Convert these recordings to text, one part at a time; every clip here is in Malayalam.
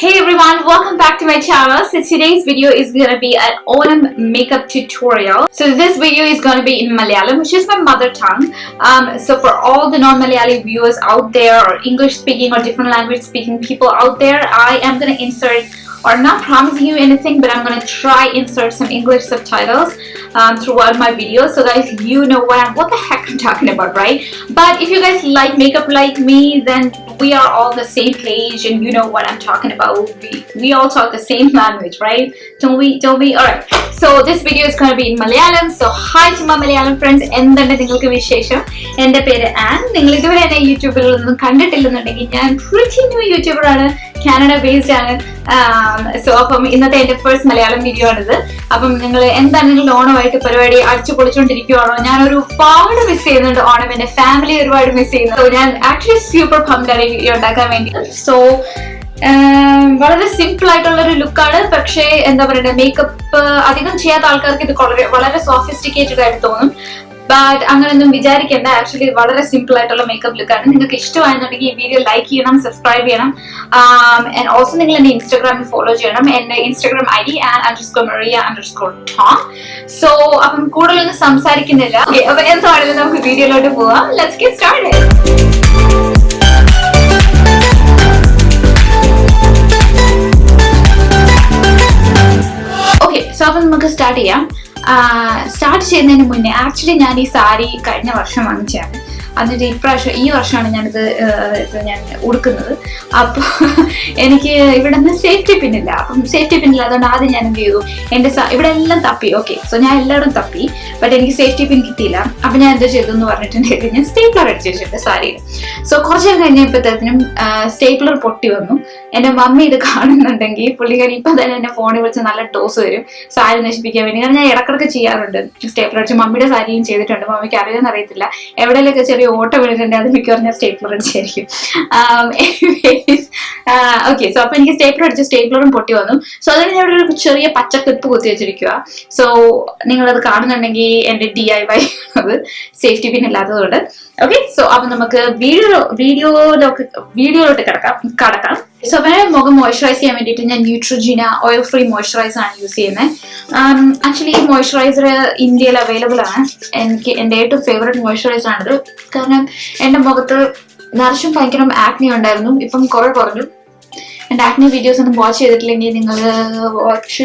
Hey everyone, welcome back to my channel. So today's video is going to be an Onam makeup tutorial. So this video is going to be in Malayalam, which is my mother tongue. So for all the non-Malayali viewers out there, or English speaking or different language speaking people out there, I am going to insert, or not promising you anything, but I'm going to try insert some English subtitles throughout my videos, so guys, you know what the heck I'm talking about, right? But if you guys like makeup like me, then we are all the same page and you know what I'm talking about. We all talk the same language, right? Don't we? Alright, so this video is going to be in Malayalam. So hi to my Malayalam friends. എന്താണ് നിങ്ങൾക്ക് വിശേഷം? എൻ്റെ പേര് ആൻ. നിങ്ങൾ ഇതുവരെ എന്നെ യൂട്യൂബിൽ ഒന്നും കണ്ടിട്ടില്ലെന്നുണ്ടെങ്കിൽ ഞാൻ pretty new യൂട്യൂബർ ആണ്, കാനഡ ബേസ്ഡ് ആണ്. സോ അപ്പം ഇന്നത്തെ എൻ്റെ ഫസ്റ്റ് മലയാളം വീഡിയോ ആണിത്. അപ്പം നിങ്ങൾ എന്താണ് നിങ്ങൾ ഓണമായിട്ട് പരിപാടി അടിച്ചു പൊളിച്ചുകൊണ്ടിരിക്കുകയാണോ? ഞാൻ ഒരുപാട് മിസ് ചെയ്യുന്നുണ്ട് ഓണം, എൻ്റെ ഫാമിലി ഒരുപാട് മിസ് ചെയ്യുന്നു. ഞാൻ ആക്ച്വലി സൂപ്പർ പംപ്ഡ് വീഡിയോ ഉണ്ടാക്കാൻ വേണ്ടി. സോ വളരെ സിമ്പിൾ ആയിട്ടുള്ള ഒരു ലുക്കാണ്, പക്ഷേ എന്താ പറയുക, മേക്കപ്പ് അധികം ചെയ്യാത്ത ആൾക്കാർക്ക് ഇത് വളരെ സോഫിസ്റ്റിക്കേറ്റഡ് ആയിട്ട് തോന്നും. ബട്ട് അങ്ങനെയൊന്നും വിചാരിക്കേണ്ട, ആക്ച്വലി വളരെ സിമ്പിൾ ആയിട്ടുള്ള മേക്കപ്പ് ലുക്കാണ്. നിങ്ങൾക്ക് ഇഷ്ടമായെന്നുണ്ടെങ്കിൽ ഈ വീഡിയോ ലൈക്ക് ചെയ്യണം, സബ്സ്ക്രൈബ് ചെയ്യണം, ആൻഡ് ഓൾസോ നിങ്ങൾ എന്റെ ഇൻസ്റ്റാഗ്രാമിൽ ഫോളോ ചെയ്യണം. എന്റെ ഇൻസ്റ്റാഗ്രാം ID @Maria_Tom. സോ അപ്പം കൂടുതലൊന്നും സംസാരിക്കുന്നില്ല. അപ്പൊ എന്താണെങ്കിലും നമുക്ക് വീഡിയോയിലോട്ട് പോവാം. Let's get started. സോ അപ്പം നമുക്ക് സ്റ്റാർട്ട് ചെയ്യാം. സ്റ്റാർട്ട് ചെയ്യുന്നതിന് മുന്നേ ആക്ച്വലി ഞാൻ ഈ സാരി കഴിഞ്ഞ വർഷം വാങ്ങിച്ചാണ്. എന്നിട്ട് ഈ വർഷമാണ് ഞാൻ ഉടുക്കുന്നത്. അപ്പോൾ എനിക്ക് ഇവിടെ നിന്ന് സേഫ്റ്റി പിന്നില്ല. അപ്പം സേഫ്റ്റി പിന്നില്ലാത്തതുകൊണ്ട് ആദ്യം ഞാൻ എന്ത് ചെയ്തു, എൻ്റെ ഇവിടെ എല്ലാം തപ്പി. ഓക്കെ, സോ ഞാൻ എല്ലായിടും തപ്പി, ബട്ട് എനിക്ക് സേഫ്റ്റി പിൻ കിട്ടിയില്ല. അപ്പം ഞാൻ എന്താ ചെയ്തു എന്ന് പറഞ്ഞിട്ടുണ്ടെങ്കിൽ ഞാൻ സ്റ്റേപ്ലർ അടിച്ചു വെച്ചിട്ടുണ്ട് സാരിയിൽ. സോ കുറച്ച് നേരം കഴിഞ്ഞപ്പോഴത്തേനും സ്റ്റേപ്ലർ പൊട്ടി വന്നു. എൻ്റെ മമ്മി ഇത് കാണുന്നുണ്ടെങ്കിൽ പുള്ളിക്കാരി ഇപ്പം തന്നെ എൻ്റെ ഫോണിൽ വിളിച്ച് നല്ല ടോസ് വരും സാരി നശിപ്പിക്കാൻ വേണ്ടി. കാരണം ഞാൻ ഇടക്കിടക്ക് ചെയ്യാറുണ്ട് സ്റ്റേപ്ലർ അടിച്ച്. മമ്മിയുടെ സാരിയും ചെയ്തിട്ടുണ്ട്. മമ്മിക്ക് അറിയാമെന്ന് അറിയത്തില്ല, എവിടെയൊക്കെ ചെറിയ ഓട്ടം വീണിട്ടുണ്ട്, അത് മിക്കവാറും ഞാൻ സ്റ്റേപ്ലർ അടിച്ചായിരിക്കും. ഓക്കെ, സോ അപ്പൊ എനിക്ക് സ്റ്റേപ്ലർ അടിച്ച് സ്റ്റേപ്ലറും പൊട്ടി വന്നു. സോ അതിന് ഞാൻ ഒരു ചെറിയ പച്ച ക്ലിപ്പ് കുത്തി വെച്ചിരിക്കുക. സോ നിങ്ങളത് കാണുന്നുണ്ടെങ്കിൽ എന്റെ DIY അത് സേഫ്റ്റി പിൻ ഇല്ലാത്തതുകൊണ്ട്. ഓക്കെ, സോ അപ്പൊ നമുക്ക് വീഡിയോയിലോട്ട് കടക്കാം. സോ അങ്ങനെ മുഖം മോയ്സ്ചറൈസ് ചെയ്യാൻ വേണ്ടിയിട്ട് ഞാൻ ന്യൂട്രിജീന ഓയിൽ ഫ്രീ മോയ്സ്ചറൈസർ ആണ് യൂസ് ചെയ്യുന്നത്. ആക്ച്വലി ഈ മോയ്സ്ചറൈസർ ഇന്ത്യയിൽ അവൈലബിൾ ആണ്. എനിക്ക് എൻ്റെ ഏറ്റവും ഫേവറേറ്റ് മോയ്സ്ചറൈസർ ആണിത്. കാരണം എൻ്റെ മുഖത്ത് നിറച്ചും ഭയങ്കര ആക്നി ഉണ്ടായിരുന്നു, ഇപ്പം കുറെ കുറഞ്ഞു. എൻ്റെ ആക്നി വീഡിയോസ് ഒന്നും വാച്ച് ചെയ്തിട്ടില്ലെങ്കിൽ നിങ്ങൾ വാച്ച്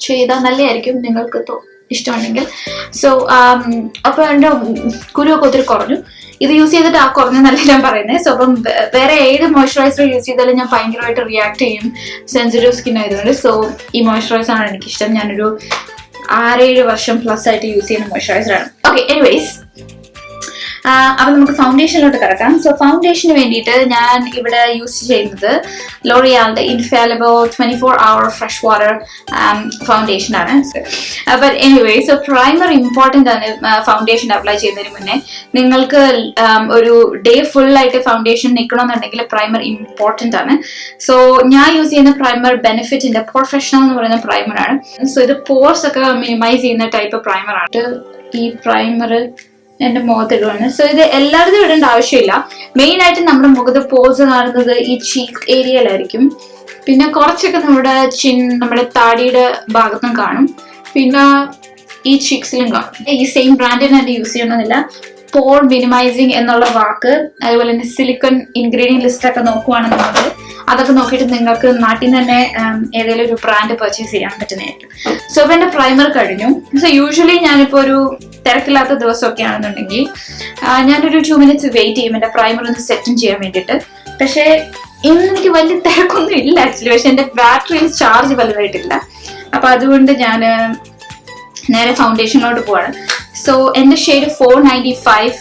ചെയ്താൽ നല്ലതായിരിക്കും, നിങ്ങൾക്ക് ഇഷ്ടമുണ്ടെങ്കിൽ. സോ അപ്പോൾ എൻ്റെ കുരുവൊക്കെ ഒത്തിരി കുറഞ്ഞു. ഇത് യൂസ് ചെയ്തിട്ട് ആ കുറഞ്ഞെന്നല്ല ഞാൻ പറയുന്നത്. സോ അപ്പം വേറെ ഏത് മോയ്സ്ചറൈസർ യൂസ് ചെയ്താലും ഞാൻ ഭയങ്കരമായിട്ട് റിയാക്ട് ചെയ്യും, സെൻസിറ്റീവ് സ്കിൻ ആയതുകൊണ്ട്. സോ ഈ മോയ്സ്ചറൈസർ ആണ് എനിക്കിഷ്ടം. ഞാനൊരു 6-7 വർഷം പ്ലസ് ആയിട്ട് യൂസ് ചെയ്യുന്ന മോയ്സ്ചറൈസർ ആണ്. ഓക്കെ, എനിവേസ്, അപ്പൊ നമുക്ക് ഫൗണ്ടേഷനിലോട്ട് കിടക്കാം. സോ ഫൗണ്ടേഷന് വേണ്ടിയിട്ട് ഞാൻ ഇവിടെ യൂസ് ചെയ്യുന്നത് ലോറിയാലിന്റെ infallible 24 hour fresh water foundation ആണ്. But anyway, so primer important ആണ്. ഫൗണ്ടേഷൻ അപ്ലൈ ചെയ്യുന്നതിന് മുന്നേ നിങ്ങൾക്ക് ഒരു ഡേ ഫുൾ ആയിട്ട് ഫൗണ്ടേഷൻ നിൽക്കണമെന്നുണ്ടെങ്കിൽ പ്രൈമർ ഇമ്പോർട്ടൻ്റ് ആണ്. സോ ഞാൻ യൂസ് ചെയ്യുന്ന പ്രൈമർ ബെനിഫിറ്റിന്റെ പ്രൊഫഷണൽ എന്ന് പറയുന്ന പ്രൈമർ ആണ്. സോ ഇത് പോർസ് ഒക്കെ മിനിമൈസ് ചെയ്യുന്ന ടൈപ്പ് പ്രൈമർ ആണ്. ഈ പ്രൈമർ എന്റെ മുഖത്തിടുവാണ്. സോ ഇത് എല്ലായിടത്തും ഇടേണ്ട ആവശ്യമില്ല. മെയിൻ ആയിട്ട് നമ്മുടെ മുഖത്ത് പോസ് കാണുന്നത് ഈ ചീക്ക് ഏരിയയിലായിരിക്കും. പിന്നെ കുറച്ചൊക്കെ നമ്മുടെ താടിയുടെ ഭാഗത്തും കാണും, പിന്നെ ഈ ചീക്സിലും കാണും. ഈ സെയിം ബ്രാൻഡിന് തന്നെ യൂസ് ചെയ്യണമെന്നില്ല. പോർ മിനിമൈസിങ് എന്നുള്ള വാക്ക്, അതുപോലെ തന്നെ സിലിക്കൺ ഇൻഗ്രീഡിയന്റ് ലിസ്റ്റ് ഒക്കെ നോക്കുവാണെന്നുണ്ടെങ്കിൽ അതൊക്കെ നോക്കിയിട്ട് നിങ്ങൾക്ക് നാട്ടിൽ നിന്ന് തന്നെ ഏതെങ്കിലും ഒരു ബ്രാൻഡ് പർച്ചേസ് ചെയ്യാൻ പറ്റുന്നതായിരിക്കും. സോ ഇപ്പൊ എന്റെ പ്രൈമർ കഴിഞ്ഞു. സോ യൂഷ്വലി ഞാനിപ്പോ ഒരു തിരക്കില്ലാത്ത ദിവസമൊക്കെ ആണെന്നുണ്ടെങ്കിൽ ഞാനൊരു 2 minutes വെയിറ്റ് ചെയ്യും എന്റെ പ്രൈമർ ഒന്ന് സെറ്റും ചെയ്യാൻ വേണ്ടിയിട്ട്. പക്ഷേ ഇന്ന് എനിക്ക് വലിയ തിരക്കൊന്നും ഇല്ല ആക്ച്വലി. പക്ഷെ എന്റെ ബാറ്ററിയിൽ ചാർജ് വലുതായിട്ടില്ല. അപ്പൊ അതുകൊണ്ട് ഞാൻ നേരെ ഫൗണ്ടേഷനിലോട്ട് പോവാണ്. സോ എന്റെ ഷെയ്ഡ് 495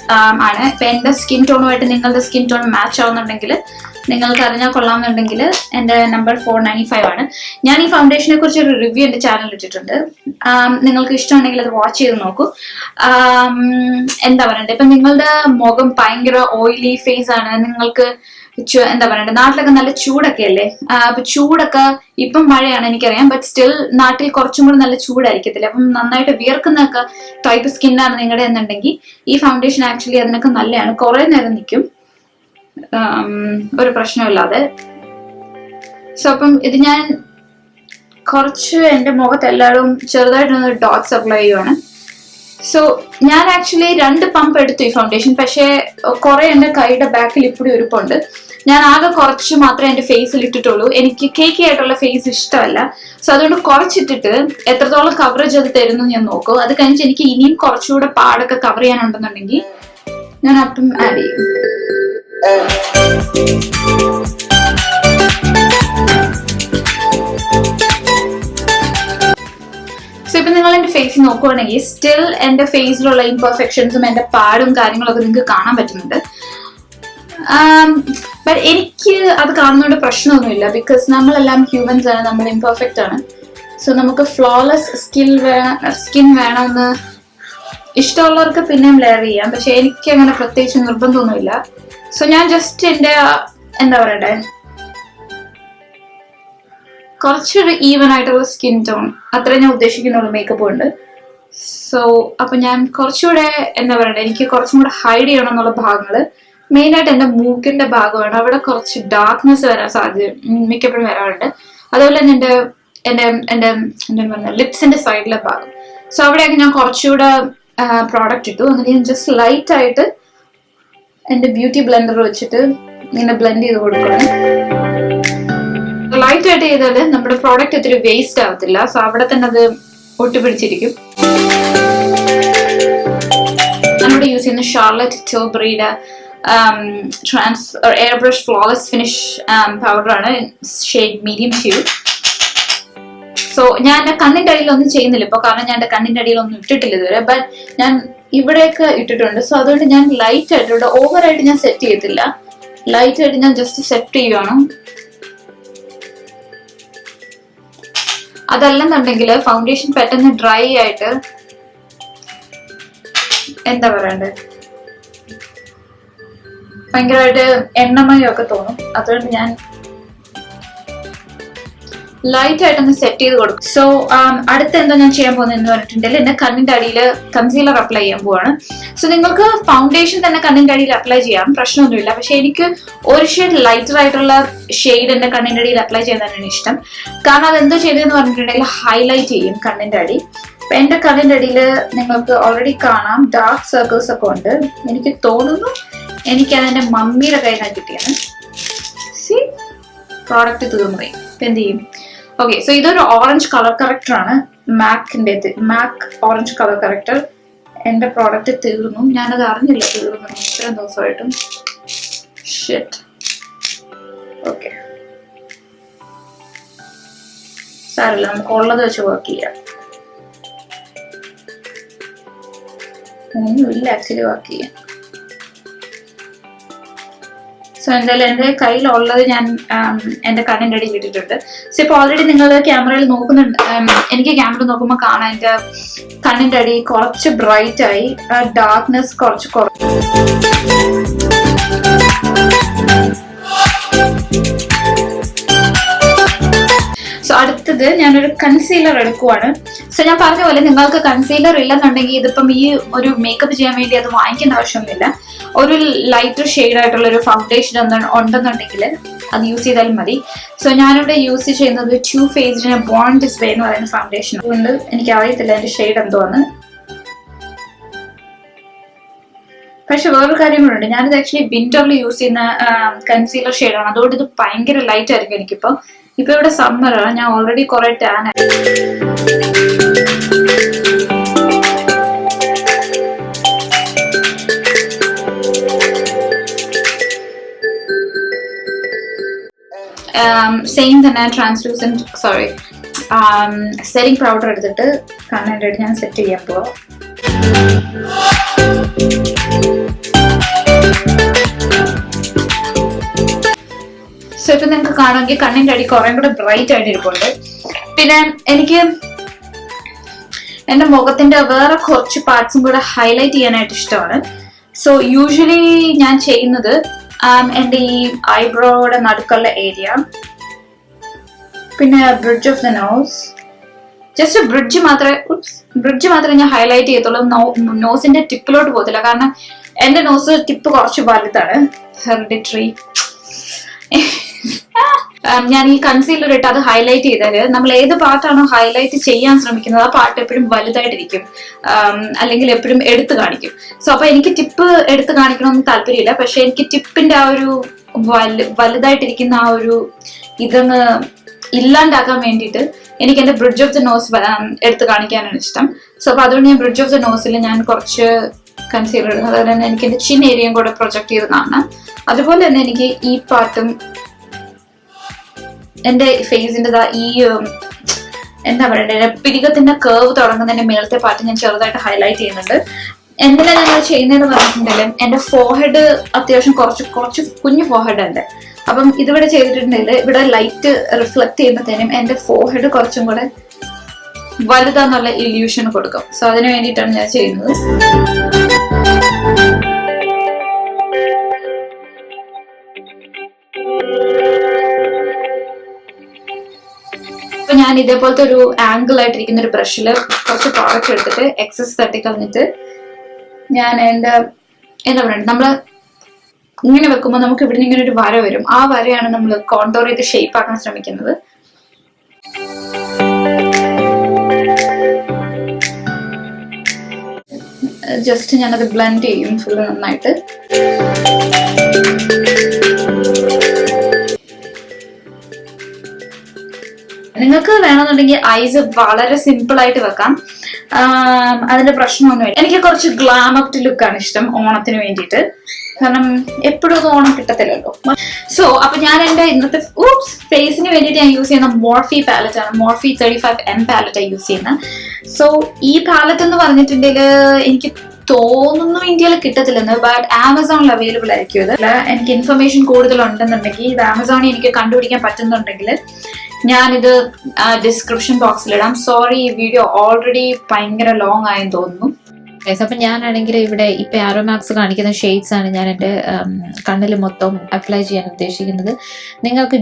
ആണ്. ഇപ്പൊ എന്റെ സ്കിൻ ടോണുമായിട്ട് നിങ്ങളുടെ സ്കിൻ ടോൺ മാച്ച് ആവുന്നുണ്ടെങ്കിൽ, നിങ്ങൾക്ക് അറിഞ്ഞാൽ കൊള്ളാമെന്നുണ്ടെങ്കിൽ എന്റെ നമ്പർ 495 ആണ്. ഞാൻ ഈ ഫൗണ്ടേഷനെ കുറിച്ച് ഒരു റിവ്യൂ എന്റെ ചാനലിൽ ഇട്ടിട്ടുണ്ട്. നിങ്ങൾക്ക് ഇഷ്ടമുണ്ടെങ്കിൽ അത് വാച്ച് ചെയ്ത് നോക്കൂ. എന്താ പറയണ്ടേ, ഇപ്പൊ നിങ്ങളുടെ മുഖം ഭയങ്കര ഓയിലി ഫേസ് ആണ്, നിങ്ങൾക്ക് എന്താ പറയണ്ടേ, നാട്ടിലൊക്കെ നല്ല ചൂടൊക്കെ അല്ലേ. അപ്പൊ ചൂടൊക്കെ ഇപ്പം മഴയാണ് എനിക്കറിയാം, ബട്ട് സ്റ്റിൽ നാട്ടിൽ കുറച്ചും കൂടി നല്ല ചൂടായിരിക്കത്തില്ല. അപ്പം നന്നായിട്ട് വിയർക്കുന്നൊക്കെ ടൈപ്പ് സ്കിന്നാണ് നിങ്ങളുടെ എന്നുണ്ടെങ്കിൽ ഈ ഫൗണ്ടേഷൻ ആക്ച്വലി അതിനൊക്കെ നല്ലതാണ്. കുറെ നേരം നിൽക്കും, ഒരു പ്രശ്നമില്ലാതെ. സോ അപ്പം ഇത് ഞാൻ കുറച്ച് എൻ്റെ മുഖത്ത് എല്ലാവരും ചെറുതായിട്ടൊന്ന് ഡോട്ട്സ് അപ്ലൈ ചെയ്യുവാണ്. സോ ഞാൻ ആക്ച്വലി 2 പമ്പ് എടുത്തു ഈ ഫൗണ്ടേഷൻ. പക്ഷേ കുറെ എൻ്റെ കൈയുടെ ബാക്കിൽ ഇപ്പിടി ഒരുപ്പുണ്ട്. ഞാൻ ആകെ കുറച്ച് മാത്രമേ എൻ്റെ ഫേസിൽ ഇട്ടിട്ടുള്ളൂ. എനിക്ക് കേക്കി ആയിട്ടുള്ള ഫേസ് ഇഷ്ടമല്ല. സോ അതുകൊണ്ട് കുറച്ചിട്ടിട്ട് എത്രത്തോളം കവറേജ് അത് തരുന്നു ഞാൻ നോക്കും. അത് കഴിഞ്ഞിട്ട് എനിക്ക് ഇനിയും കുറച്ചുകൂടെ പാടൊക്കെ കവർ ചെയ്യാനുണ്ടെന്നുണ്ടെങ്കിൽ ഞാൻ അപ്പം ആഡ് ചെയ്യും. സോ ഇപ്പൊ നിങ്ങൾ എന്റെ ഫേസ് നോക്കുവാണെങ്കിൽ സ്റ്റിൽ എന്റെ ഫേസിലുള്ള ഇംപെർഫെക്ഷൻസും എന്റെ പാടും കാര്യങ്ങളൊക്കെ നിങ്ങൾക്ക് കാണാൻ പറ്റുന്നുണ്ട്. ബട്ട് എനിക്ക് അത് കാണുന്നതുകൊണ്ട് പ്രശ്നമൊന്നുമില്ല. ബിക്കോസ് നമ്മളെല്ലാം ഹ്യൂമൻസ് ആണ്, നമ്മൾ ഇംപെർഫെക്റ്റ് ആണ്. സോ നമുക്ക് ഫ്ലോലെസ് സ്കിൻ വേണമെന്ന് ഇഷ്ടമുള്ളവർക്ക് പിന്നെയും ലെയർ ചെയ്യാം. പക്ഷെ എനിക്ക് അങ്ങനെ പ്രത്യേകിച്ച് നിർബന്ധമൊന്നുമില്ല. സോ ഞാൻ ജസ്റ്റ് എന്റെ എന്താ പറയണ്ടേ, കുറച്ചൊരു ഈവൻ ആയിട്ടുള്ള സ്കിൻ ടോൺ അത്ര ഞാൻ ഉദ്ദേശിക്കുന്നുള്ളൂ മേക്കപ്പ് കൊണ്ട്. സോ അപ്പൊ ഞാൻ കുറച്ചുകൂടെ എന്താ പറയണ്ടേ, എനിക്ക് കുറച്ചും കൂടെ ഹൈഡ് ചെയ്യണം എന്നുള്ള ഭാഗങ്ങള് മെയിനായിട്ട് എൻ്റെ മൂക്കിന്റെ ഭാഗമാണ്. അവിടെ കുറച്ച് ഡാർക്ക്നെസ് വരാൻ സാധ്യത മിക്കപ്പോഴും വരാറുണ്ട്. അതുപോലെ തന്നെ എന്താ പറയുക, ലിപ്സിന്റെ സൈഡിലെ ഭാഗം. സോ അവിടെയൊക്കെ ഞാൻ കുറച്ചുകൂടെ പ്രോഡക്റ്റ് ഇട്ടു. എന്നിട്ട് ഞാൻ ജസ്റ്റ് ലൈറ്റ് ആയിട്ട് എൻ്റെ ബ്യൂട്ടി ബ്ലെൻഡർ വെച്ചിട്ട് ഇങ്ങനെ ബ്ലെൻഡ് ചെയ്ത് കൊടുക്കണം. ലൈറ്റ് ആയിട്ട് ചെയ്താൽ നമ്മുടെ പ്രോഡക്റ്റ് ഒത്തിരി വേസ്റ്റ് ആവത്തില്ല. സോ അവിടെ തന്നെ അത് ഒട്ടിപ്പിടിച്ചിരിക്കും. ഞാനിവിടെ യൂസ് ചെയ്യുന്ന ഷാർലറ്റ് ടിൽബറിയുടെ എയർ ബ്രഷ് ഫ്ലോലെസ് ഫിനിഷ് പൗഡറാണ്, ഷെയ്ഡ് മീഡിയം ഷ്യൂഡ്. സോ ഞാൻ എൻ്റെ കണ്ണിന്റെ അടിയിലൊന്നും ചെയ്യുന്നില്ല ഇപ്പോൾ, കാരണം ഞാൻ എൻ്റെ കണ്ണിന്റെ അടിയിലൊന്നും ഇട്ടിട്ടില്ല ഇതുവരെ. ബട്ട് ഞാൻ ഇവിടെയൊക്കെ ഇട്ടിട്ടുണ്ട്. സോ അതുകൊണ്ട് ഞാൻ ലൈറ്റ് ആയിട്ട് ഇവിടെ ഓവറായിട്ട് ഞാൻ സെറ്റ് ചെയ്യത്തില്ല. ലൈറ്റ് ആയിട്ട് ഞാൻ ജസ്റ്റ് സെറ്റ് ചെയ്യുവാണ്. അതല്ലെന്നുണ്ടെങ്കിൽ ഫൗണ്ടേഷൻ പെട്ടെന്ന് ഡ്രൈ ആയിട്ട് എന്താ പറയണ്ടേ, ഭയങ്കരമായിട്ട് എണ്ണമയൊക്കെ തോന്നും. അതുകൊണ്ട് ഞാൻ ലൈറ്റ് ആയിട്ടൊന്ന് സെറ്റ് ചെയ്ത് കൊടുക്കും. സോ അടുത്ത എന്താ ഞാൻ ചെയ്യാൻ പോകുന്നത് എന്ന് പറഞ്ഞിട്ടുണ്ടെങ്കിൽ എന്റെ കണ്ണിന്റെ അടിയിൽ കൺസീലർ അപ്ലൈ ചെയ്യാൻ പോവാണ്. സോ നിങ്ങൾക്ക് ഫൗണ്ടേഷൻ തന്നെ കണ്ണിന്റെ അടിയിൽ അപ്ലൈ ചെയ്യാം, പ്രശ്നമൊന്നുമില്ല. പക്ഷെ എനിക്ക് ഒരു ഷെയ്ഡ് ലൈറ്റർ ആയിട്ടുള്ള ഷെയ്ഡ് എന്റെ കണ്ണിന്റെ അടിയിൽ അപ്ലൈ ചെയ്യാനാണ് ഇഷ്ടം. കാരണം അതെന്തോ ചെയ്തതെന്ന് പറഞ്ഞിട്ടുണ്ടെങ്കിൽ ഹൈലൈറ്റ് ചെയ്യും കണ്ണിന്റെ അടി. അപ്പൊ എന്റെ കണ്ണിന്റെ അടിയിൽ നിങ്ങൾക്ക് ഓൾറെഡി കാണാം ഡാർക്ക് സർക്കിൾസ് ഒക്കെ ഉണ്ട്. എനിക്ക് തോന്നുന്നു എനിക്കതെന്റെ മമ്മിയുടെ കയ്യിൽ നിന്ന് കിട്ടിയാണ്. സി പ്രോഡക്റ്റ് തീർന്നു. ഇപ്പൊ എന്ത് ചെയ്യും? ഓക്കെ, സോ ഇതൊരു ഓറഞ്ച് കളർ കറക്റ്റർ ആണ്, മാക് ഓറഞ്ച് കളർ കറക്റ്റർ. എന്റെ പ്രോഡക്റ്റ് തീർന്നു, ഞാനത് അറിഞ്ഞില്ല തീർന്നു ഇത്രയും ദിവസമായിട്ടും. ഷിറ്റ്. ഓക്കെ, സാരമില്ല, നമുക്ക് ഉള്ളത് വെച്ച് വർക്ക് ചെയ്യാം. ഒന്നുമില്ല ആക്ച്വലി വർക്ക് ചെയ്യാൻ. സോ എന്തായാലും എൻ്റെ കയ്യിലുള്ളത് ഞാൻ എൻ്റെ കണ്ണിൻ്റെ അടിയിൽ ഇട്ടിട്ടുണ്ട്. സോ ഇപ്പോൾ ഓൾറെഡി നിങ്ങൾ ക്യാമറയിൽ നോക്കുന്നുണ്ട്. എനിക്ക് ക്യാമറ നോക്കുമ്പോൾ കാണാൻ എൻ്റെ കണ്ണിൻ്റെ അടി കുറച്ച് ബ്രൈറ്റ് ആയി, ഡാർക്ക്നെസ് കുറച്ച് കുറഞ്ഞു. സോ അടുത്തത് ഞാനൊരു കൺസീലർ എടുക്കുവാണ്. സോ ഞാൻ പറഞ്ഞ പോലെ നിങ്ങൾക്ക് കൺസീലർ ഇല്ലെന്നുണ്ടെങ്കിൽ ഇതിപ്പം ഈ ഒരു മേക്കപ്പ് ചെയ്യാൻ വേണ്ടി അത് വാങ്ങിക്കേണ്ട ആവശ്യമൊന്നുമില്ല. ഒരു ലൈറ്റർ ഷെയ്ഡ് ആയിട്ടുള്ള ഒരു ഫൗണ്ടേഷൻ ഉണ്ടെന്നുണ്ടെങ്കിൽ അത് യൂസ് ചെയ്താലും മതി. സോ ഞാനിവിടെ യൂസ് ചെയ്യുന്നത് ടു ഫേസ്ഡിന്റെ ബോൺ ഡിസ്പ്ലേ എന്ന് പറയുന്ന ഫൗണ്ടേഷൻ. അതുകൊണ്ട് എനിക്ക് അറിയത്തില്ല എന്റെ ഷെയ്ഡ് എന്തോന്ന്. പക്ഷെ വേറൊരു കാര്യം കൂടെ ഉണ്ട്, ഞാനിത് ആക്ച്വലി വിന്ററിൽ യൂസ് ചെയ്യുന്ന കൺസീലർ ഷെയ്ഡാണ്. അതുകൊണ്ട് ഇത് ഭയങ്കര ലൈറ്റ് ആയിരിക്കും എനിക്കിപ്പോൾ. ഇപ്പൊ ഇവിടെ സമ്മറാണ്, ഞാൻ ഓൾറെഡി കുറെ ടാൻ ആയി. സെയിം തന്നെ ട്രാൻസ്ലൂസൻറ്റ് സെറ്റിംഗ് പൗഡർ എടുത്തിട്ട് കണ്ണിൻ്റെ അടി ഞാൻ സെറ്റ് ചെയ്യാൻ പോവാം. സോ ഇപ്പൊ നിങ്ങൾക്ക് കാണുമെങ്കിൽ കണ്ണിന്റെ അടി കുറേ കൂടെ ബ്രൈറ്റ് ആയിട്ട് ഇരിപ്പുണ്ട്. പിന്നെ എനിക്ക് എന്റെ മുഖത്തിന്റെ വേറെ കുറച്ച് പാർട്സും കൂടെ ഹൈലൈറ്റ് ചെയ്യാനായിട്ട് ഇഷ്ടമാണ്. സോ യൂഷ്വലി ഞാൻ ചെയ്യുന്നത് എന്റെ ഈ ഐബ്രോയുടെ നടുക്കുള്ള ഏരിയ, പിന്നെ bridge of the nose, just bridge മാത്രമേ ഞാൻ ഹൈലൈറ്റ് ചെയ്യത്തുള്ളൂ. നോസിന്റെ ടിപ്പിലോട്ട് പോകത്തില്ല, കാരണം എന്റെ നോസ് ടിപ്പ് കുറച്ച് വലുതാണ്, ഹെറിഡിറ്ററി. ഞാൻ ഈ കൺസീലർ ഇട്ട് അത് ഹൈലൈറ്റ് ചെയ്താല് നമ്മൾ ഏത് പാർട്ടാണോ ഹൈലൈറ്റ് ചെയ്യാൻ ശ്രമിക്കുന്നത് ആ പാർട്ട് എപ്പോഴും വലുതായിട്ടിരിക്കും, അല്ലെങ്കിൽ എപ്പോഴും എടുത്തു കാണിക്കും. സോ അപ്പൊ എനിക്ക് ടിപ്പ് എടുത്തു കാണിക്കണമെന്ന് താല്പര്യമില്ല. പക്ഷെ എനിക്ക് ടിപ്പിന്റെ ആ ഒരു വലുതായിട്ടിരിക്കുന്ന ആ ഒരു ഇതങ്ങ് ഇല്ലാണ്ടാക്കാൻ വേണ്ടിയിട്ട് എനിക്ക് എന്റെ ബ്രിഡ്ജ് ഓഫ് ദ നോസ് എടുത്ത് കാണിക്കാനാണ് ഇഷ്ടം. സോ അപ്പൊ അതുകൊണ്ട് ഞാൻ ബ്രിഡ്ജ് ഓഫ് ദ നോസിൽ ഞാൻ കുറച്ച് കൺസീലർ ഇടുന്നു. അതുപോലെ തന്നെ എനിക്ക് എന്റെ ചിൻ ഏരിയയും കൂടെ പ്രൊജക്ട് ചെയ്ത് കാണാം. അതുപോലെ തന്നെ എനിക്ക് ഈ പാർട്ടും എന്റെ ഫേസിന്റെ ഈ എന്താ പറയണ്ടേ പിരികത്തിന്റെ കേർവ് തുടങ്ങുന്നതിന്റെ മേളത്തെ പാർട്ട് ഞാൻ ചെറുതായിട്ട് ഹൈലൈറ്റ് ചെയ്യുന്നുണ്ട്. എന്തിനാ ഞങ്ങൾ ചെയ്യുന്നതെന്ന് പറഞ്ഞിട്ടുണ്ടെങ്കിലും എന്റെ ഫോർഹെഡ് അത്യാവശ്യം കുറച്ച് കുഞ്ഞു ഫോർഹെഡ് ഉണ്ട്. അപ്പം ഇതിവിടെ ചെയ്തിട്ടുണ്ടെങ്കിൽ ഇവിടെ ലൈറ്റ് റിഫ്ലക്ട് ചെയ്യുമ്പോഴത്തേനും എന്റെ ഫോർഹെഡ് കുറച്ചും കൂടെ വലുതാന്നുള്ള ഇല്യൂഷൻ കൊടുക്കും. സോ അതിനു വേണ്ടിയിട്ടാണ് ഞാൻ ചെയ്യുന്നത്. അപ്പൊ ഞാൻ ഇതേപോലത്തെ ഒരു ആംഗിൾ ആയിട്ടിരിക്കുന്ന ഒരു ബ്രഷില് കുറച്ച് പ്രോഡക്റ്റ് എടുത്തിട്ട് എക്സസ് തട്ടിക്കളഞ്ഞിട്ട് ഞാൻ എന്താ പറയുക, നമ്മള് ഇങ്ങനെ വെക്കുമ്പോൾ നമുക്ക് ഇവിടെ നിന്ന് ഇങ്ങനെ ഒരു വര വരും. ആ വരയാണ് നമ്മൾ കോണ്ടോർ ചെയ്ത് ഷേപ്പ് ആക്കാൻ ശ്രമിക്കുന്നത്. ജസ്റ്റ് ഞാനത് ബ്ലെൻഡ് ചെയ്യും ഫുള്ള് നന്നായിട്ട്. നിങ്ങൾക്ക് വേണമെന്നുണ്ടെങ്കിൽ ഐസ് വളരെ സിമ്പിൾ ആയിട്ട് വെക്കാം, അതിന്റെ പ്രശ്നമൊന്നുമില്ല. എനിക്ക് കുറച്ച് ഗ്ലാം അപ്പ് ലുക്കാണ് ഇഷ്ടം ഓണത്തിന് വേണ്ടിയിട്ട്. കാരണം എപ്പോഴും അത് ഓണം കിട്ടത്തില്ലല്ലോ. സോ അപ്പൊ ഞാൻ എന്റെ ഇന്നത്തെ ഫേസിന് വേണ്ടിയിട്ട് ഞാൻ യൂസ് ചെയ്യുന്ന മോർഫി പാലറ്റ് ആണ്. മോർഫി 35M പാലറ്റ് യൂസ് ചെയ്യുന്നത്. സോ ഈ പാലറ്റ് എന്ന് പറഞ്ഞിട്ടുണ്ടെങ്കിൽ എനിക്ക് തോന്നുന്നു ഇന്ത്യയിൽ കിട്ടത്തില്ലെന്ന്, ബട്ട് ആമസോണിൽ അവൈലബിൾ ആയിരിക്കും ഇത്. എനിക്ക് ഇൻഫർമേഷൻ കൂടുതൽ ഉണ്ടെന്നുണ്ടെങ്കിൽ ഇത് ആമസോണിൽ എനിക്ക് കണ്ടുപിടിക്കാൻ പറ്റുന്നുണ്ടെങ്കിൽ ഞാനിത് ഡിസ്ക്രിപ്ഷൻ ബോക്സിൽ ഇടാം. സോറി, ഈ വീഡിയോ ഓൾറെഡി ഭയങ്കര ലോങ് ആയെന്ന് തോന്നുന്നു. അപ്പം ഞാനാണെങ്കിൽ ഇവിടെ ഇപ്പം ആരോമാക്സ് കാണിക്കുന്ന ഷെയ്ഡ്സ് ആണ് ഞാൻ എൻ്റെ കണ്ണിൽ മൊത്തം അപ്ലൈ ചെയ്യാൻ ഉദ്ദേശിക്കുന്നത്. നിങ്ങൾക്ക്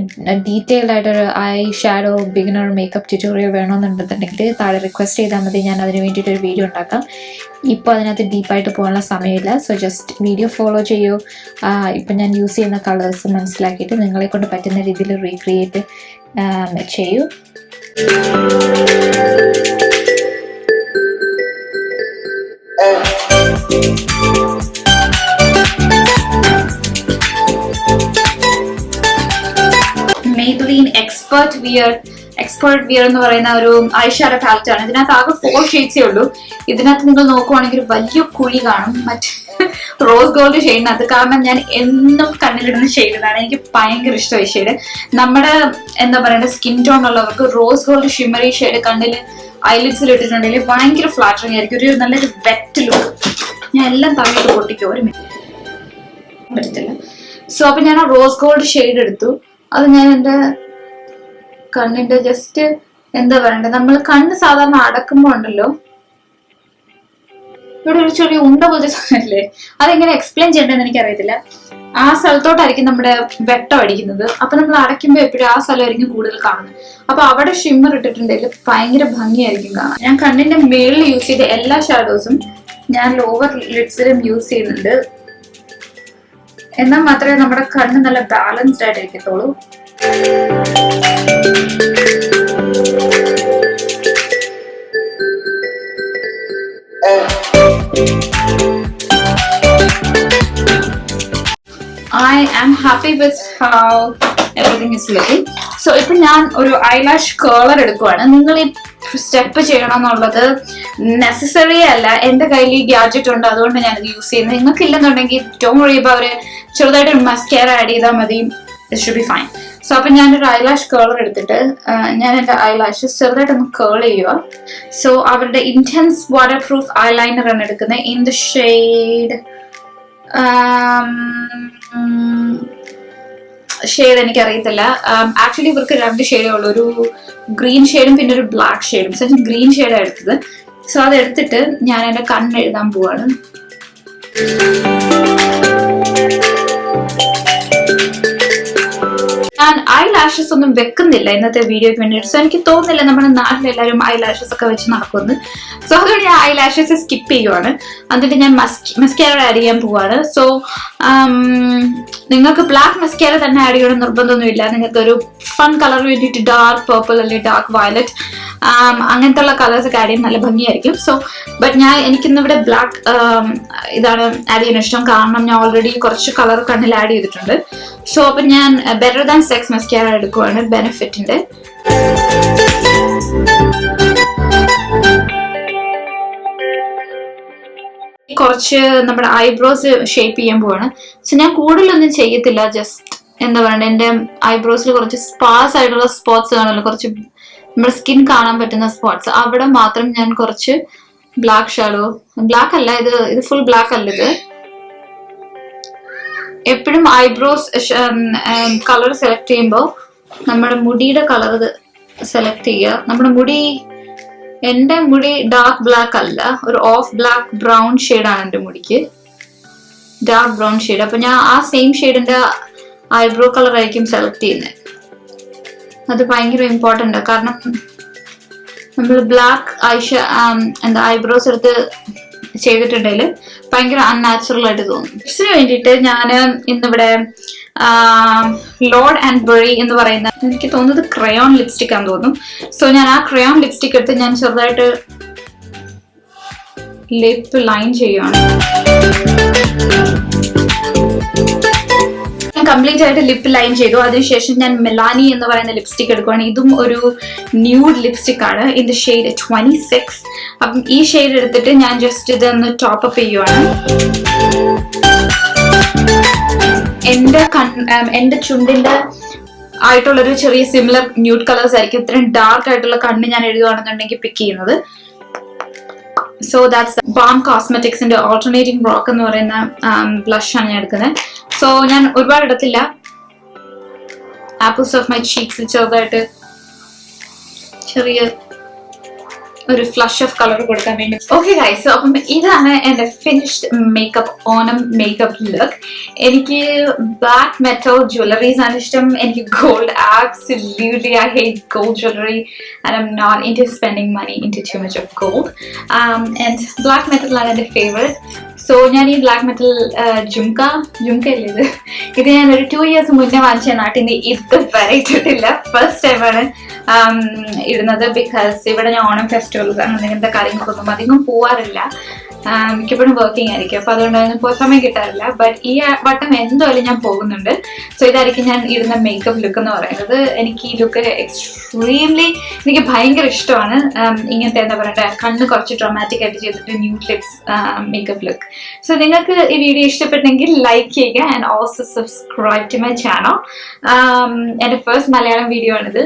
ഡീറ്റെയിൽഡ് ആയിട്ടൊരു eye shadow beginner makeup tutorial വേണമെന്നുണ്ടെന്നുണ്ടെങ്കിൽ താഴെ റിക്വസ്റ്റ് ചെയ്താൽ മതി. ഞാൻ അതിന് വേണ്ടിയിട്ടൊരു വീഡിയോ ഉണ്ടാക്കാം. ഇപ്പോൾ അതിനകത്ത് ഡീപ്പായിട്ട് പോകാനുള്ള സമയമില്ല. സോ ജസ്റ്റ് വീഡിയോ ഫോളോ ചെയ്യൂ. ഇപ്പം ഞാൻ യൂസ് ചെയ്യുന്ന കളേഴ്സ് മനസ്സിലാക്കിയിട്ട് നിങ്ങളെ കൊണ്ട് പറ്റുന്ന രീതിയിൽ റീക്രിയേറ്റ് ചെയ്യൂ. Maybelline എക്സ്പേർട്ട് വിയർ എന്ന് പറയുന്ന ഒരു ഐഷാഡോ പാലറ്റ് ആണ്. ഇതിനകത്ത് ആകെ 4 ഷെയ്ഡ്സേ ഉള്ളൂ. ഇതിനകത്ത് നിങ്ങൾ നോക്കുവാണെങ്കിൽ വലിയ കുഴി കാണും മറ്റേ റോസ് ഗോൾഡ് ഷെയ്ഡിനകത്ത്. കാരണം ഞാൻ എന്നും കണ്ണിലിടുന്ന ഷെയ്ഡ് ഇതാണ്. എനിക്ക് ഭയങ്കര ഇഷ്ടമായി ഷെയ്ഡ്. നമ്മുടെ എന്താ പറയണ്ട സ്കിൻ ടോൺ ഉള്ളവർക്ക് റോസ് ഗോൾഡ് ഷിമ്മറി ഷെയ്ഡ് കണ്ണിൽ ഐലിഡ്സിൽ ഇട്ടിട്ടുണ്ടെങ്കിൽ ഭയങ്കര ഫ്ലാറ്ററിങ് ആയിരിക്കും. ഒരു നല്ലൊരു വെറ്റ് ലുക്ക്. ഞാൻ എല്ലാം തമ്മിൽ പൊട്ടിക്കും, ഒരു മിനിറ്റ് പറ്റത്തില്ല. സോ അപ്പൊ ഞാൻ ആ റോസ് ഗോൾഡ് ഷെയ്ഡ് എടുത്തു. അത് ഞാൻ എൻ്റെ കണ്ണിന്റെ ജസ്റ്റ് എന്താ പറയണ്ടേ, നമ്മൾ കണ്ണ് സാധാരണ അടക്കുമ്പോ ഉണ്ടല്ലോ ഇവിടെ ഒരു ചെറിയ ഉണ്ട പോലത്തെ സാധനല്ലേ, അതെങ്ങനെ എക്സ്പ്ലെയിൻ ചെയ്യേണ്ടതെന്ന് എനിക്കറിയത്തില്ല. ആ സ്ഥലത്തോട്ടായിരിക്കും നമ്മുടെ വെട്ടം അടിക്കുന്നത്. അപ്പൊ നമ്മൾ അടയ്ക്കുമ്പോൾ എപ്പോഴും ആ സ്ഥലമായിരിക്കും കൂടുതൽ കാണുന്നത്. അപ്പൊ അവിടെ ഷിമ്മർ ഇട്ടിട്ടുണ്ടെങ്കിൽ ഭയങ്കര ഭംഗിയായിരിക്കും കാണാൻ. ഞാൻ കണ്ണിന്റെ മേളിൽ യൂസ് ചെയ്ത എല്ലാ ഷാഡോസും ഞാൻ ലോവർ ലിഡ്സിലും യൂസ് ചെയ്യുന്നുണ്ട്. എന്നാൽ മാത്രമേ നമ്മുടെ കണ്ണ് നല്ല ബാലൻസ്ഡ് ആയിട്ട് ഇരിക്കത്തുള്ളൂ. I am happy with how everything is looking. So ഇപ്പൊ ഞാൻ ഒരു ഐലാഷ് കേളർ എടുക്കുവാണ്. നിങ്ങൾ ഈ സ്റ്റെപ്പ് ചെയ്യണമെന്നുള്ളത് നെസസറി അല്ല. എന്റെ കയ്യിൽ ഈ ഗാഡ്ജറ്റ് ഉണ്ട്, അതുകൊണ്ട് ഞാൻ ഇത് യൂസ് ചെയ്യുന്നത്. നിങ്ങൾക്ക് ഇല്ലെന്നുണ്ടെങ്കിൽ ഡോണ്ട് വറി അബൌട്ട് ഇറ്റ്. ചെറുതായിട്ട് ഒരു മസ്കാര ആഡ് ചെയ്താൽ മതി, it should be fine. So അപ്പൊ ഞാനൊരു ഐലാഷ് കേളർ എടുത്തിട്ട് ഞാൻ എന്റെ ഐലാഷസ് ചെറുതായിട്ടൊന്ന് കേൾ ചെയ്യുക. സോ അവരുടെ ഇന്റൻസ് വാട്ടർ പ്രൂഫ് ഐലൈനർ ആണ് എടുക്കുന്നത് ഇൻ ദ ഷെയ്ഡ് എനിക്കറിയത്തില്ല. ആക്ച്വലി ഇവർക്ക് 2 ഷെയ്ഡേ ഉള്ളൂ, ഒരു ഗ്രീൻ ഷെയ്ഡും പിന്നെ ഒരു ബ്ലാക്ക് ഷെയ്ഡും. സോ ഞാൻ ഗ്രീൻ ഷെയ്ഡാണ് എടുത്തത്. സോ അതെടുത്തിട്ട് ഞാൻ എന്റെ കണ്ണ് എഴുതാൻ പോവാണ്. ഞാൻ ഐ ലാഷസ് ഒന്നും വെക്കുന്നില്ല ഇന്നത്തെ വീഡിയോയ്ക്ക് വേണ്ടിയിട്ട്. സോ എനിക്ക് തോന്നുന്നില്ല നമ്മുടെ നാട്ടിലെല്ലാവരും ഐ ലാഷസ് ഒക്കെ വെച്ച് നടക്കുമെന്ന്. സോ അതുകൊണ്ട് ഞാൻ ഐ ലാഷസ് സ്കിപ്പ് ചെയ്യുവാണ്. എന്നിട്ട് ഞാൻ മസ്കാര ആഡ് ചെയ്യാൻ പോവാണ്. സോ നിങ്ങൾക്ക് ബ്ലാക്ക് മസ്കാര തന്നെ ആഡ് ചെയ്യണം നിർബന്ധമൊന്നുമില്ല. നിങ്ങൾക്ക് ഒരു ഫൺ കളർ വേണ്ടിയിട്ട് ഡാർക്ക് പേർപ്പിൾ അല്ലെങ്കിൽ ഡാർക്ക് വയലറ്റ് അങ്ങനത്തെ ഉള്ള കളേഴ്സ് ഒക്കെ ആഡ് ചെയ്യാൻ നല്ല ഭംഗിയായിരിക്കും. സോ ബട്ട് എനിക്കിന്നിവിടെ ബ്ലാക്ക് ഇതാണ് ആഡ് ചെയ്യാൻ ഇഷ്ടം. കാരണം ഞാൻ ഓൾറെഡി കുറച്ച് കളർ കണ്ണിൽ ആഡ് ചെയ്തിട്ടുണ്ട്. സോ അപ്പൊ ഞാൻ ബെറ്റർ ദാൻ സെക്സ് മസ്കാര എടുക്കുവാണ് ബെനിഫിറ്റിന്റെ. കുറച്ച് നമ്മുടെ ഐബ്രോസ് ഷേപ്പ് ചെയ്യാൻ പോവാണ്. സോ ഞാൻ കൂടുതലൊന്നും ചെയ്യത്തില്ല. ജസ്റ്റ് എന്താ പറയുക, എന്റെ ഐബ്രോസിൽ കുറച്ച് സ്പാർസ് ആയിട്ടുള്ള സ്പോട്സ് കാണുമല്ലോ, കുറച്ച് നമ്മുടെ സ്കിൻ കാണാൻ പറ്റുന്ന സ്പോട്സ്, അവിടെ മാത്രം ഞാൻ കുറച്ച് ബ്ലാക്ക് ഷാഡോ, ബ്ലാക്ക് അല്ല ഇത് ഫുൾ ബ്ലാക്ക് അല്ല ഇത്. എപ്പോഴും ഐബ്രോസ് കളർ സെലക്ട് ചെയ്യുമ്പോൾ നമ്മുടെ മുടിയുടെ കളർ സെലക്ട് ചെയ്യുക. നമ്മുടെ എന്റെ മുടി ഡാർക്ക് ബ്ലാക്ക് അല്ല, ഒരു ഓഫ് ബ്ലാക്ക് ബ്രൗൺ ഷെയ്ഡാണ് എന്റെ മുടിക്ക്, ഡാർക്ക് ബ്രൗൺ ഷെയ്ഡ്. അപ്പൊ ഞാൻ ആ സെയിം ഷെയ്ഡിന്റെ ഐബ്രോ കളർ ആയിരിക്കും സെലക്ട് ചെയ്യുന്നത്. അത് ഭയങ്കര ഇമ്പോർട്ടൻ്റ്. കാരണം നമ്മൾ ബ്ലാക്ക് ഐബ്രോസ് എടുത്ത് ചെയ്തിട്ടുണ്ടെങ്കിൽ ഭയങ്കര അൺനാച്ചുറൽ ആയിട്ട് തോന്നും. ഇതിന് വേണ്ടിയിട്ട് ഞാൻ ഇന്നിവിടെ ലോർഡ് ആൻഡ് ബെറി എന്ന് പറയുന്ന, എനിക്ക് തോന്നുന്നത് ക്രയോൺ ലിപ്സ്റ്റിക് ആണെന്ന് തോന്നുന്നു. സോ ഞാൻ ആ ക്രയോൺ ലിപ്സ്റ്റിക് എടുത്ത് ഞാൻ ചെറുതായിട്ട് ലിപ്പ് ലൈൻ ചെയ്യുകയാണ്. ഞാൻ കംപ്ലീറ്റ് ആയിട്ട് ലിപ്പ് ലൈൻ ചെയ്തു. അതിനുശേഷം ഞാൻ മെലാനി എന്ന് പറയുന്ന ലിപ്സ്റ്റിക് എടുക്കുകയാണ്. ഇതും ഒരു ന്യൂഡ് ലിപ്സ്റ്റിക് ആണ്, ഇൻ ദ ഷെയ്ഡ് 26. അപ്പം ഈ ഷെയ്ഡ് എടുത്തിട്ട് ഞാൻ ജസ്റ്റ് ഇതൊന്ന് ടോപ്പ് അപ്പ് ചെയ്യുവാണ്. എന്റെ ചുണ്ടിന്റെ ആയിട്ടുള്ളൊരു ചെറിയ സിമിലർ ന്യൂഡ് കളേഴ്സ് ആയിരിക്കും ഇത്രയും ഡാർക്ക് ആയിട്ടുള്ള കണ്ണ് ഞാൻ എഴുതുകയാണെന്നുണ്ടെങ്കിൽ പിക്ക് ചെയ്യുന്നത്. സോ ദാറ്റ്സ് ബാം കോസ്മെറ്റിക്സിന്റെ ഓൾട്ടർനേറ്റിംഗ് റോക്ക് എന്ന് പറയുന്ന ബ്ലഷ് ആണ് ഞാൻ എടുക്കുന്നത്. സോ ഞാൻ ഒരുപാട് ഇടത്തില്ല, ആപ്പിൾസ് ഓഫ് മൈ ചീക്സിൽ ചെറുതായിട്ട് ചെറിയ ഒരു ഫ്ലഷ് ഓഫ് കളർ കൊടുക്കാൻ വേണ്ടി. ഓക്കെ ഗൈസ്, സോ അപ്പം ഇതാണ് എന്റെ finished makeup, Onam makeup look. എനിക്ക് ബ്ലാക്ക് മെറ്റൽ ജ്വല്ലറീസ് ആണ് ഇഷ്ടം. എനിക്ക് gold absolutely I hate gold jewelry and I'm not into spending money into too much of gold. And black metal ആണ് എന്റെ ഫേവറേറ്റ്. സോ ഞാൻ ഈ ബ്ലാക്ക് മെറ്റൽ ജുംക്ക ഇല്ലേ, ഇത് ഞാൻ ഒരു 2 years മുന്നേ വാങ്ങിച്ച നാട്ടിൽ നിന്ന് ഇതുവരെ ഇട്ടിട്ടില്ല. ഫസ്റ്റ് ടൈമാണ് ഇടുന്നത്. ബിക്കോസ് ഇവിടെ ഞാൻ ഓണം ഫെസ്റ്റിവൽസ് അങ്ങനത്തെ കാര്യങ്ങൾക്കൊന്നും അധികം പോവാറില്ല. മിക്കപ്പോഴും വർക്കിംഗ് ആയിരിക്കും. അപ്പൊ അതുകൊണ്ട് സമയം കിട്ടാറില്ല. ബട്ട് ഈ വട്ടം എന്തായാലും ഞാൻ പോകുന്നുണ്ട്. സോ ഇതായിരിക്കും ഞാൻ ഇടുന്ന മേക്കപ്പ് ലുക്ക് എന്ന് പറയുന്നത്. എനിക്ക് ഈ ലുക്ക് എക്സ്ട്രീംലി എനിക്ക് ഭയങ്കര ഇഷ്ടമാണ്. ഇങ്ങനത്തെ എന്താ പറയണ്ടേ, കണ്ണ് കുറച്ച് ഡ്രാമാറ്റിക് ആയിട്ട് ചെയ്തിട്ട് nude lips makeup look. So നിങ്ങൾക്ക് ഈ വീഡിയോ ഇഷ്ടപ്പെട്ടെങ്കിൽ ലൈക്ക് ചെയ്യുക and also subscribe to my channel. എന്റെ ഫസ്റ്റ് മലയാളം വീഡിയോ ആണിത്.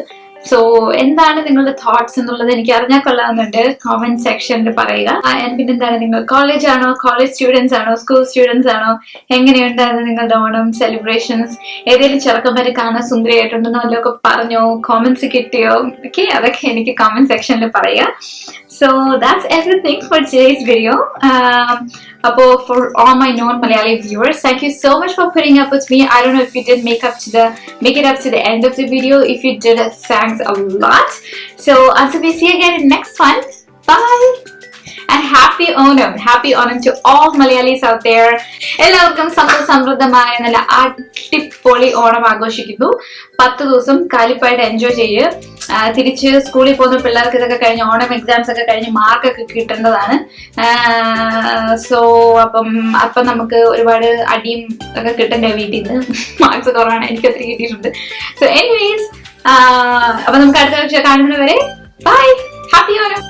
സോ എന്താണ് നിങ്ങളുടെ തോട്ട്സ് എന്നുള്ളത് എനിക്ക് അറിഞ്ഞാൽ കൊള്ളാവുന്നുണ്ട്. കോമെന്റ് സെക്ഷനിൽ പറയുക. പിന്നെന്താണ്, നിങ്ങൾ കോളേജ് ആണോ, കോളേജ് സ്റ്റുഡൻസ് ആണോ, സ്കൂൾ സ്റ്റുഡൻസ് ആണോ, എങ്ങനെയുണ്ടായിരുന്നു നിങ്ങളുടെ ഓണം സെലിബ്രേഷൻസ്? ഏതെങ്കിലും ചെറുക്കന്മാരെ കാണാൻ സുന്ദരിയായിട്ടുണ്ടെന്നോ വല്ലതൊക്കെ പറഞ്ഞോ, കോമെന്റ്സ് കിട്ടിയോ? ഓക്കെ, അതൊക്കെ എനിക്ക് കോമെന്റ് സെക്ഷനിൽ പറയുക. So that's everything for today's video. For all my non-Malayali viewers, thank you so much for putting up with me. I don't know if you did make it up to the end of the video. If you did, thanks a lot. So until we see you again in next one, bye and happy Onam to all Malayalis out there. എല്ലാവർക്കും സമൃദ്ധമായ നല്ല അടിപൊളി ഓണം ആഘോഷിക്കുന്നു. 10 ദിവസം കാലിപ്പായിട്ട് എൻജോയ് ചെയ്യ്. തിരിച്ച് സ്കൂളിൽ പോകുന്ന പിള്ളേർക്ക് ഇതൊക്കെ കഴിഞ്ഞ് ഓണം എക്സാംസ് ഒക്കെ കഴിഞ്ഞ് മാർക്കൊക്കെ കിട്ടേണ്ടതാണ്. സോ അപ്പം നമുക്ക് ഒരുപാട് അടിയും ഒക്കെ കിട്ടണ്ടേ വീട്ടിൽ നിന്ന്. മാർക്സ് കുറവാണ്, എനിക്ക് ഒത്തിരി കിട്ടിയിട്ടുണ്ട്. സോ എനിവേസ്, അപ്പൊ നമുക്ക് അടുത്ത ആഴ്ച കാണുന്നവരെ ബൈ, ഹാപ്പി ഓണം.